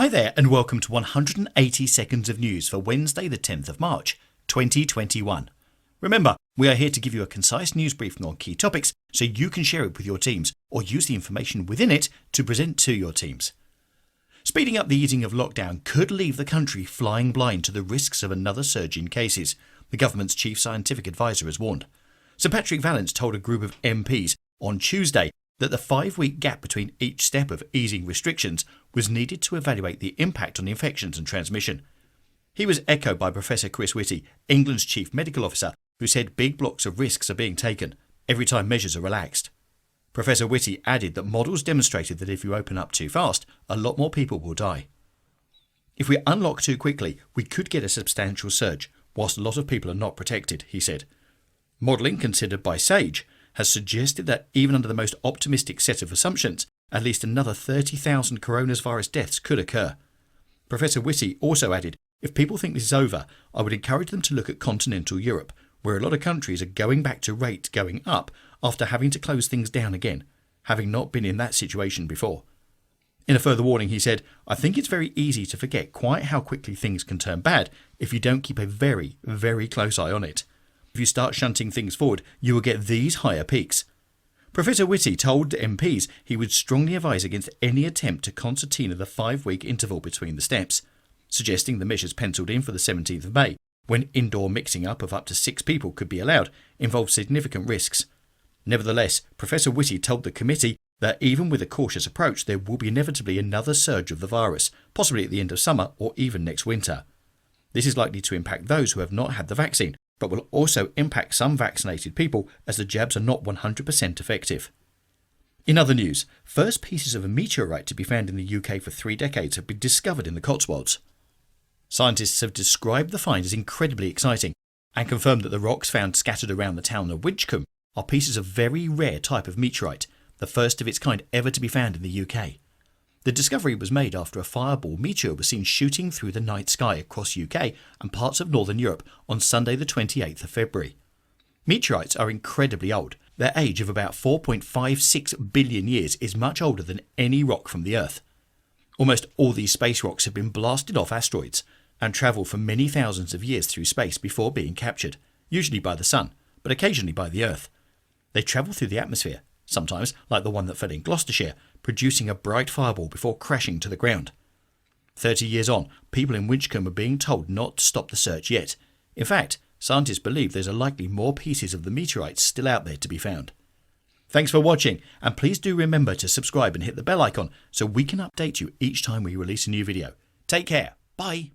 Hi there and welcome to 180 seconds of news for Wednesday the 10th of March 2021. Remember, we are here to give you a concise news briefing on key topics so you can share it with your teams or use the information within it to present to your teams. Speeding up the easing of lockdown could leave the country flying blind to the risks of another surge in cases, the government's chief scientific advisor has warned. Sir Patrick Vallance told a group of MPs on Tuesday that the 5-week gap between each step of easing restrictions was needed to evaluate the impact on infections and transmission. He was echoed by Professor Chris Whitty, England's chief medical officer, who said big blocks of risks are being taken every time measures are relaxed. Professor Whitty added that models demonstrated that if you open up too fast, a lot more people will die. If we unlock too quickly, we could get a substantial surge, whilst a lot of people are not protected, he said. Modelling considered by SAGE has suggested that even under the most optimistic set of assumptions, at least another 30,000 coronavirus deaths could occur. Professor Whitty also added, if people think this is over, I would encourage them to look at continental Europe, where a lot of countries are going back to rates going up after having to close things down again, having not been in that situation before. In a further warning, he said, I think it's very easy to forget quite how quickly things can turn bad if you don't keep a very, very close eye on it. If you start shunting things forward, you will get these higher peaks. Professor Whitty told MPs he would strongly advise against any attempt to concertina the 5-week interval between the steps, suggesting the measures penciled in for the 17th of May, when indoor mixing up of up to 6 people could be allowed, involved significant risks. Nevertheless, Professor Whitty told the committee that even with a cautious approach, there will be inevitably another surge of the virus, possibly at the end of summer or even next winter. This is likely to impact those who have not had the vaccine, but will also impact some vaccinated people as the jabs are not 100% effective. In other news, first pieces of a meteorite to be found in the UK for 3 decades have been discovered in the Cotswolds. Scientists have described the find as incredibly exciting and confirmed that the rocks found scattered around the town of Winchcombe are pieces of very rare type of meteorite, the first of its kind ever to be found in the UK. The discovery was made after a fireball meteor was seen shooting through the night sky across UK and parts of Northern Europe on Sunday the 28th of February. Meteorites are incredibly old. Their age of about 4.56 billion years is much older than any rock from the Earth. Almost all these space rocks have been blasted off asteroids and travel for many thousands of years through space before being captured, usually by the Sun, but occasionally by the Earth. They travel through the atmosphere, sometimes like the one that fell in Gloucestershire, producing a bright fireball before crashing to the ground. 30 years on, people in Winchcombe are being told not to stop the search yet. In fact, scientists believe there's likely more pieces of the meteorites still out there to be found. Thanks for watching, and please do remember to subscribe and hit the bell icon so we can update you each time we release a new video. Take care. Bye.